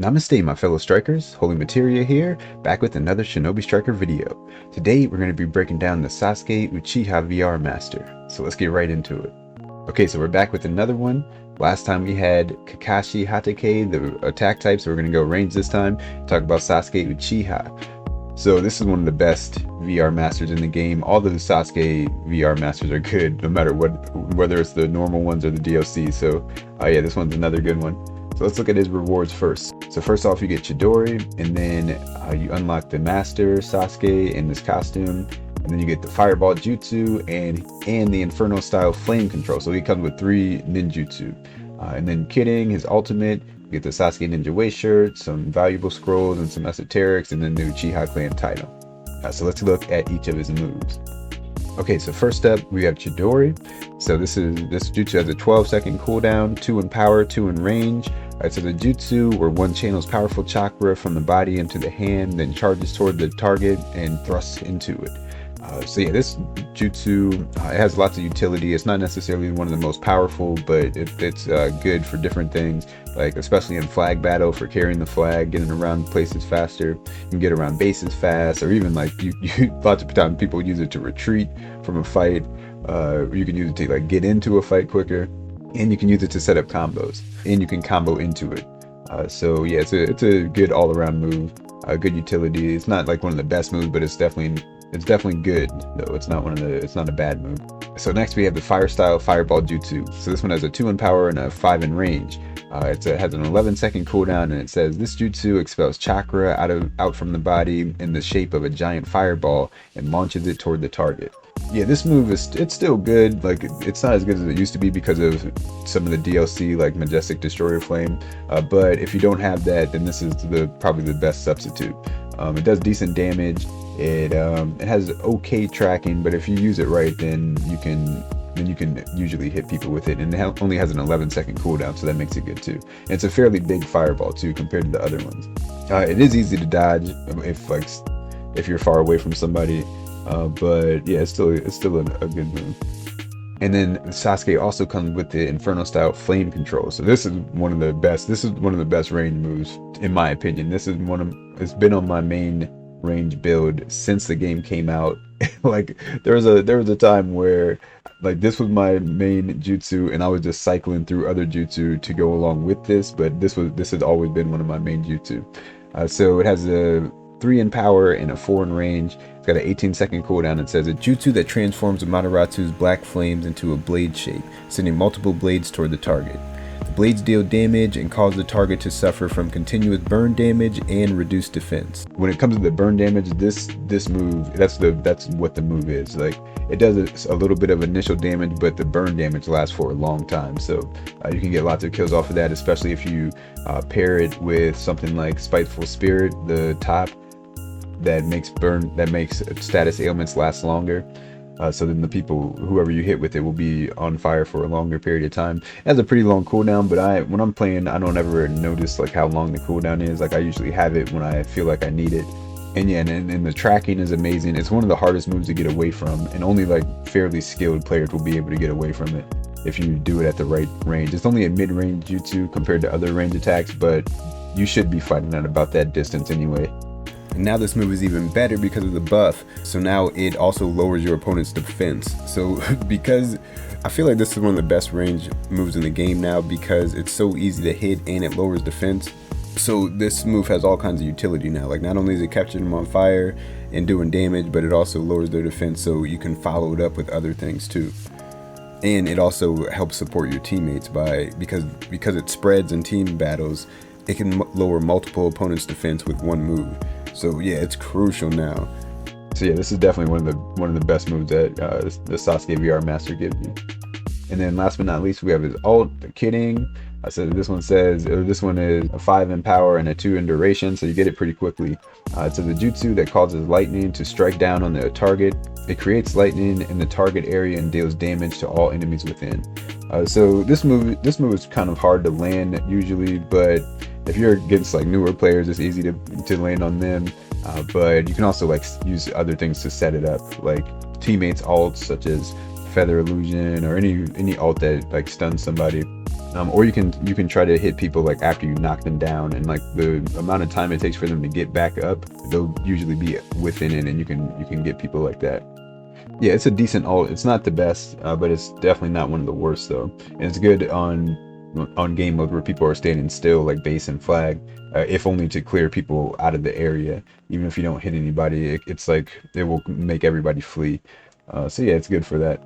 Namaste, my fellow strikers. Holy Materia here, back with another Shinobi Striker video. Today, we're going to be breaking down the Sasuke Uchiha VR Master. So let's get right into it. Okay, so we're back with another one. Last time we had Kakashi Hatake, the attack type, so we're going to go range this time. Talk about Sasuke Uchiha. So this is one of the best VR Masters in the game. All the Sasuke VR Masters are good, no matter what, whether it's the normal ones or the DLC. So yeah, this one's another good one. So let's look at his rewards first. So first off, you get Chidori, and then you unlock the Master Sasuke in this costume, and then you get the Fireball Jutsu and the Inferno style Flame Control. So he comes with 3 ninjutsu. And then Kidding, his ultimate, you get the Sasuke Ninja Waist shirt, some valuable scrolls, and some esoterics, and then the Uchiha Clan title. So let's look at each of his moves. Okay, so first up we have Chidori. So this jutsu has a 12-second cooldown, 2 in power, 2 in range. Alright, so the jutsu where one channels powerful chakra from the body into the hand, then charges toward the target and thrusts into it. So yeah, this jutsu it has lots of utility. It's not necessarily one of the most powerful, but it's good for different things, like especially in flag battle for carrying the flag, getting around places faster. You can get around bases fast, or even like you lots of times people use it to retreat from a fight. You can use it to like get into a fight quicker, and you can use it to set up combos, and you can combo into it. So yeah, it's a good all-around move. Good utility. It's not like one of the best moves, but it's definitely good, though. It's not a bad move. So next we have the Firestyle Fireball Jutsu. So this one has a 2 in power and a 5 in range. It has an 11-second cooldown, and it says this jutsu expels chakra out from the body in the shape of a giant fireball and launches it toward the target. Yeah, this move it's still good. Like, it's not as good as it used to be because of some of the DLC, like Majestic Destroyer Flame. But if you don't have that, then this is probably the best substitute. It does decent damage. It has okay tracking, but if you use it right, then you can usually hit people with it, and it only has an 11-second cooldown, so that makes it good too. And it's a fairly big fireball too compared to the other ones. It is easy to dodge if you're far away from somebody, but yeah, it's still a good move. And then Sasuke also comes with the Inferno style Flame Control. So this is one of the best range moves in my opinion. It's been on my main range build since the game came out. Like there was a time where like this was my main jutsu, and I was just cycling through other jutsu to go along with this, but this has always been one of my main jutsu. So it has a 3 in power and a 4 in range. It's got an 18-second cooldown. It says a jutsu that transforms Amaterasu's black flames into a blade shape, sending multiple blades toward the target. The blades deal damage and cause the target to suffer from continuous burn damage and reduced defense. When it comes to the burn damage, this move, that's what the move is. Like, it does a little bit of initial damage, but the burn damage lasts for a long time. So you can get lots of kills off of that, especially if you pair it with something like Spiteful Spirit, the top that makes status ailments last longer. So then whoever you hit with it will be on fire for a longer period of time. It has a pretty long cooldown, but when I'm playing, I don't ever notice like how long the cooldown is. Like, I usually have it when I feel like I need it. And yeah, and the tracking is amazing. It's one of the hardest moves to get away from, and only like fairly skilled players will be able to get away from it if you do it at the right range. It's only a mid-range jutsu compared to other range attacks, but you should be fighting at about that distance anyway. And now this move is even better because of the buff. So now it also lowers your opponent's defense. So because I feel like this is one of the best range moves in the game now, because it's so easy to hit and it lowers defense. So this move has all kinds of utility now. Like, not only is it catching them on fire and doing damage, but it also lowers their defense, so you can follow it up with other things too. And it also helps support your teammates because it spreads in team battles. It can lower multiple opponents' defense with one move. So yeah, it's crucial now. So yeah, this is definitely one of the best moves that the Sasuke VR Master gives you. And then last but not least, we have his ult, the Kidding. So this one is a 5 in power and a 2 in duration, so you get it pretty quickly. It's a jutsu that causes lightning to strike down on the target. It creates lightning in the target area and deals damage to all enemies within. So this move is kind of hard to land usually, but if you're against like newer players, it's easy to land on them. But you can also like use other things to set it up, like teammates ults such as Feather Illusion or any ult that like stuns somebody. Or you can try to hit people like after you knock them down, and like the amount of time it takes for them to get back up, they'll usually be within it, and you can get people like that. Yeah, it's a decent ult. It's not the best, but it's definitely not one of the worst though. And it's good on game mode where people are standing still, like base and flag, if only to clear people out of the area. Even if you don't hit anybody, it's like it will make everybody flee. So yeah, it's good for that.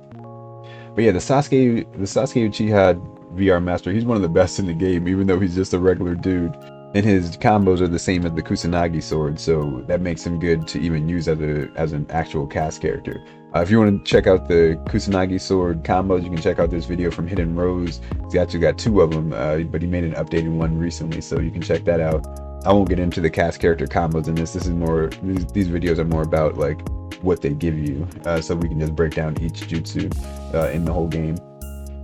But yeah, the Sasuke Uchiha VR Master, he's one of the best in the game, even though he's just a regular dude. And his combos are the same as the Kusanagi sword, so that makes him good to even use as an actual cast character. If you want to check out the Kusanagi sword combos, you can check out this video from Hidden Rose. He's actually got 2 of them, but he made an updated one recently, so you can check that out. I won't get into the cast character combos in this. This is more, these videos are more about like what they give you, so we can just break down each jutsu in the whole game.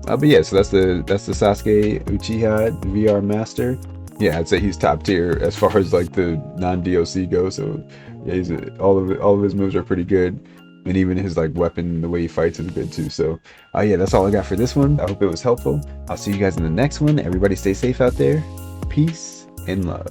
But yeah, so that's the Sasuke Uchiha VR Master. Yeah, I'd say he's top tier as far as like the non-DLC go. So yeah, all of his moves are pretty good, and even his like weapon, the way he fights is good too. So yeah, that's all I got for this one. I hope it was helpful. I'll see you guys in the next one. Everybody stay safe out there. Peace and love.